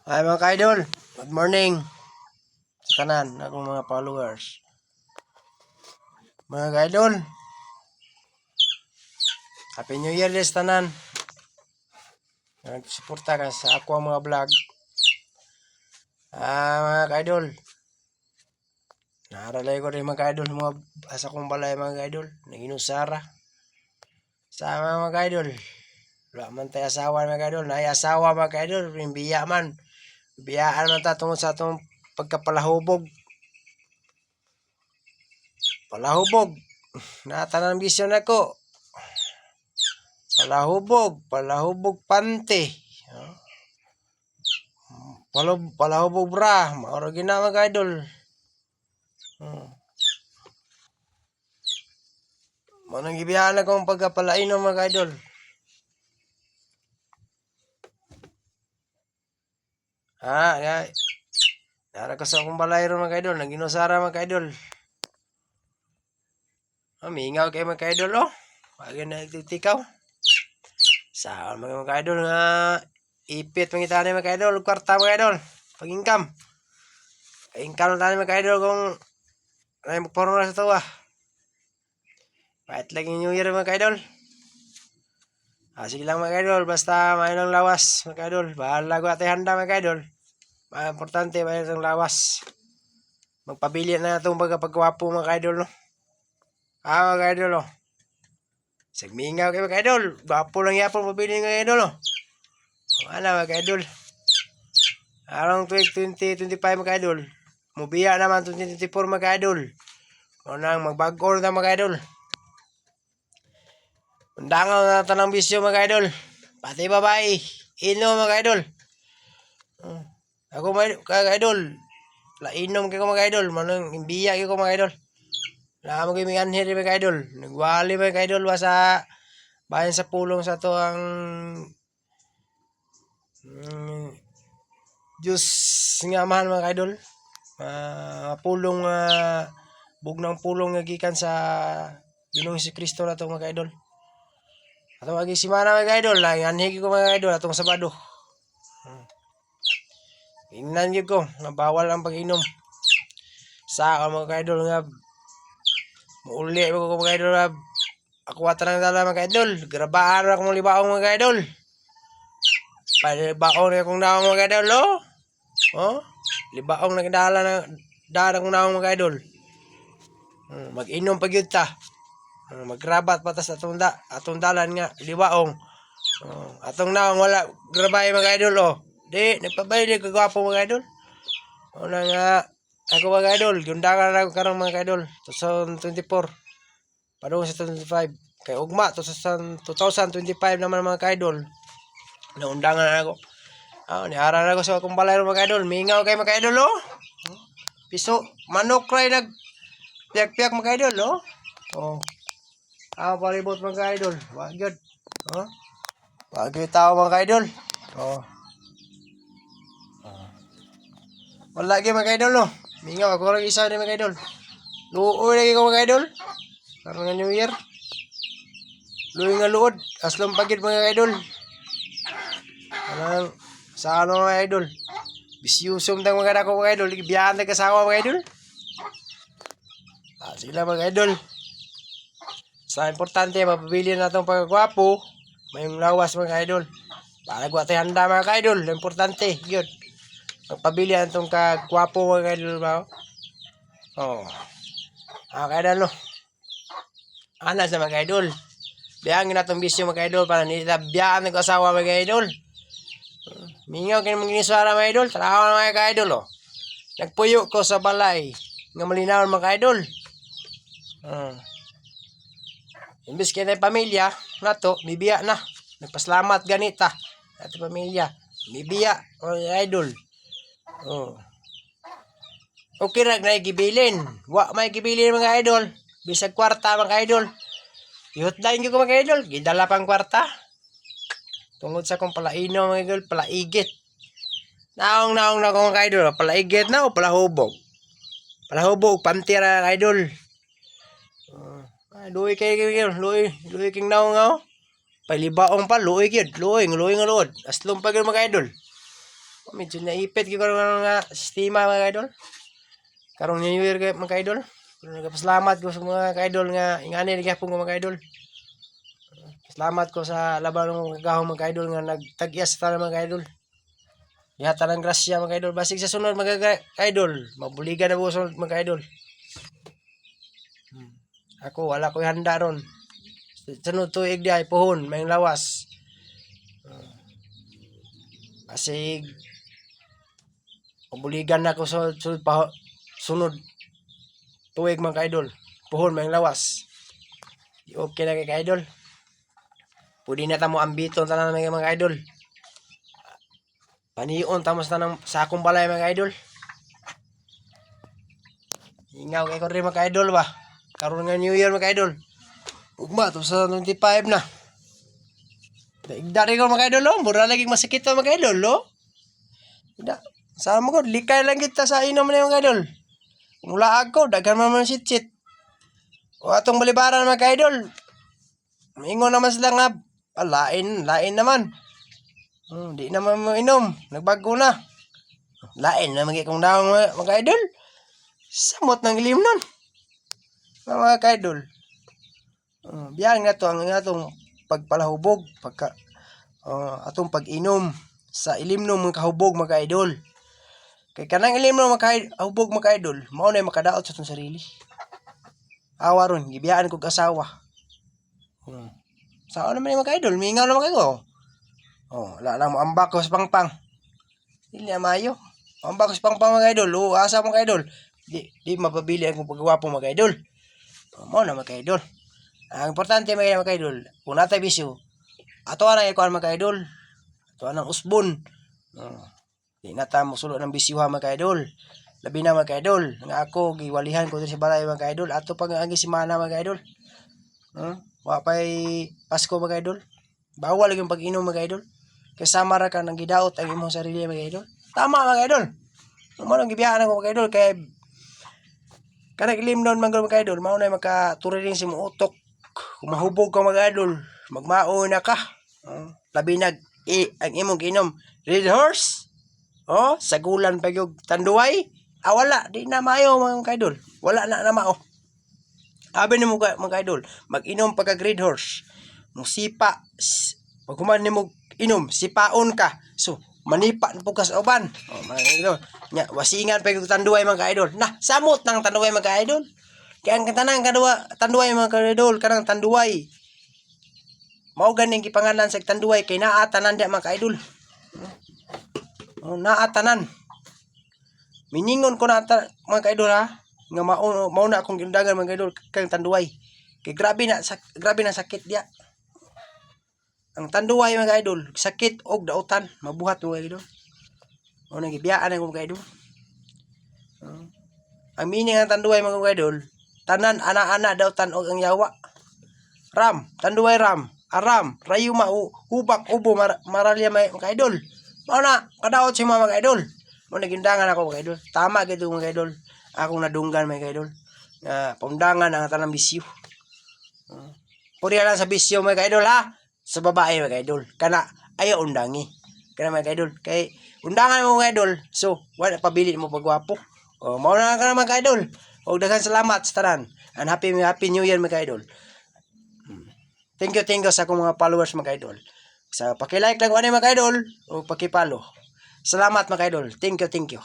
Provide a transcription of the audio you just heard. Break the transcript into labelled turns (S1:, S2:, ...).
S1: Ay mga ka-idol, good morning sa tanan akong mga followers. Mga ka-idol, Happy New Year des tanan. Nagsuporta ka sa ako ang mga vlog. Mga ka-idol, naaralay ko rin mga ka-idol, mga asa kong balay mga ka-idol, naginusara. Sa mga ka-idol, wala man tayo asawa mga ka-idol, na asawa mga ka-idol, biya man. Biyaan man ta tungod sa atong pagkapalahubog. Palahubog. Natanan bisyon ako. Palahubog pante. Palahubog bra, mauro gina mga idol. Manang gibiyahan akong pagkapalainom mga idol. Nara ko sa akong balay ron mga idol, naginusara mga idol. Mingaw kayo mga idol oh. Wag na nagtitikaw. Saan mga idol nga ipit pangitani mga idol, kwarta mga idol. Pag-income. Income na mga idol kung ay magporno na sa tuwa. Kahit lagi New Year mga idol. Sige lang mga idol, basta may lang lawas mga idol. Bahala ko atay handa mga idol. Importante may lang lawas. Magpabili na itong pagkapagwapo mga idol no. Mga idol no. Sagmingaw kayo mga idol. Gwapo lang yapon pabili mga idol no. Wala mga idol. Arong 2025 mga idol. Mubiya naman 2024 mga idol. Unang magbago na mga idol. Undangaw na tanang bisyo mga idol. Pati babae. Inom mga idol. Ako mga idol. Inom kayo mga idol. Manang imbiya kayo mga idol. Wala mo kaming anhiri mga idol. Nagwali mga idol. Sa bayan sa pulong sa to ang Diyos nga mahal mga idol. Pulong bugnang pulong nga gikan sa Ginoong Jesucristo na to mga idol. Atong agi simana mga idol, anhigi ko mga idol atong Sabado. Ingnan gyud ko nga bawal ang pag-inom. Sa mga idol nga muuli ko mga idol ako tanang dala mga idol. Grabaan ako mong libaong mga idol. Libaong na akong naong mga idol oh. Libaong na kidala na dala akong naong mga idol. Mag-inom pa gyud ta. Magrabat patas atong dalan nga libaong. Atong naong wala grabay mga idol oh. Di nagpabayad kagwapo mga idol. Una nga ako mga idol, gundangan na ako karong mga idol 2024. Padung sa 2025. Kay ugma to sa 2025 naman mga idol. Naundangan na ako. Niara na ako sa akong balay mga idol. Mingaw kay mga idol oh. Piso manok ray nag piyak-piyak mga idol oh. Palibot mga idol. Wag yun. Wag yun tao mga idol. Wala lagi mga idol no. Mingaw ako rin isa ni mga idol. Luoy lagi ko mga idol. Karon nga New Year. Luoy nga luod. Aslong pagid mga idol. Anang sa ano mga idol. Bisyusong tang mga dako mga idol. Biyahan na kasawa mga idol. Sila mga idol. Sa importante, mapabili na itong pagkakwapo. Mayong lawas mga idol. Para ko tayo handa mga idol. Importante, yun. Magpabili na itong kagwapo mga idol ba? Mga idol no. Anas na mga idol. Biyangin na itong bisyo mga idol. Para nitabiyaan ng kasawa mga idol. Mingaw kayo mga giniswara mga idol. Tarawan mga idol Nagpuyo ko sa balay. Nga malinawan mga idol. Imbis kaya na pamilya, nato, bibiya na. Nagpasalamat ganita. Ato pamilya, bibiya, idol. Okay ra na gibilin. Wa may gibilin mga idol. Bisag kwarta mga idol. Ihotdain ko mga idol. Gidala pang kwarta. Tungod sa kong palaino mga idol, palaigit. Naong na akong mga idol. Palaigit na o palahubog. Palahubog, pantira mga idol. Luoy kayo luoy king naong nga Palibaong pa, luoy nga luod. Aslong pa mga idol. Medyo naipit ko nga sistema mga idol. Karong New Year kay mga idol. Nagapasalamat ko sa mga idol nga ingani gyapon ko mga idol. Salamat ko sa laban ng kagahong mga idol nga nagtag-iya sa tanan mga idol. Yata ng grasya mga idol. Basig sa sunod mga idol. Mabuligan na po sunod mga idol. Ako wala ko handa ron. Sunod tuig di ay puhon, may lawas. Basig mabuligan na ko sunod tuig mga idol. Puhon, may lawas. Okay na kay idol. Pwede na tamo ambiton tanan mga idol. Panion tamo sa tanang sakong balay mga idol. Ingaw kay ko rin mga idol ba. Karon nga New Year mga idol. Ugma to sa 25 na. Dari ko mga idol lo, mura lagi masakit to mga idol lo. Ida, sa mo ko likay lang kita sa inom na mga idol. Mula ako daghan man sit-sit. O atong balibaran mga idol. Mingon naman sila nga lain naman. Di naman mo inom, nagbago na. Lain na magi kong daw mga idol. Samot ng ilim nun. Mga idol. Biyan nga to ang atong pagpalahubog, atong pag-inom sa ilim ng mga kahubog mga idol. Kay kanang ilim ng mga kahubog mga idol, mao na makadaot sa itong sarili. Awa ron, gibiyaan kog asawa. Saan naman yung mga idol, mingaw naman kayo. Wala lang mo ambak ko sa pangpang. Dili na mayo. Ambak ko sa pangpang mga idol, asa mga idol. Di mapabili ang pagwapo mga idol. Mao na mga idol. Ang importante mga idol, kung natay bisyo, ato na ikuan mga idol. Ato nang usbon. Di na ta mo sulod ng bisyuha mga idol. Labi na mga idol, nga ako giwalihan ko sa balay mga idol. Ato pang ang simana mga idol. Wa pay Pasko mga idol. Bawal yung pag-inom mga idol. Kasama ra ka nang gidaot ang imong sarili mga idol. Tama mga idol. Mo nang gibiyahan ako mga idol kay kanang ilim noon mga idol, mao na makaturi rin si mo utok. Kung mahubog ka mga idol, magmao na ka. Labi nag ang imong ginom. Red horse? Sagulan pa yung tanduay? Wala. Di na mayo mga idol. Wala na mao. Abi ni mga idol, mag-inom pagka red horse. Musipa. Pag human ni mo inom, sipaon ka. So, manipa na po ka sa uban. Mga idol. Wasingan pa yung tanduay mga idol. Samot ng tanduay mga idol. Kaya ang tanang tanduay mga idol, kanang tanduay. Mao ganing gipangalan sa tanduay kay naa tanan dia mga idol. Naa tanan. Miningon ko na mga idol ha, nga mao na akong gindagan mga idol kang tanduay. Kay grabe na sakit dia. Ang tanduay mga idol, sakit og dautan, mabuhat mga idol. Mao nang gibiyaan ako mga idol. Ang meaning ng tanduay mga idol, tanan ana-ana daw tanog ang yawa. Ram, tanduay ram, aram, rayuma, hubak, ubo, maralya mga idol. Mao na, kadaot si mga idol. Mao nagindangan ako mga idol. Tama gid mga idol. Akong nadunggan mga idol. Paundangan ang tanang bisyo. Puri lang sa bisyo mga idol ha. Sa babae mga idol. Kana ayaw undangi. Kana mga idol. Kay undangan mo mga idol. So, wala pabili mo pagwapo. Mao na ka mga idol. Og daghang salamat sa tanan. And happy New Year mga idol. Thank you sa akong mga followers mga idol. Sa paki-like lang ko ani mga idol o paki-follow. Salamat mga idol. Thank you.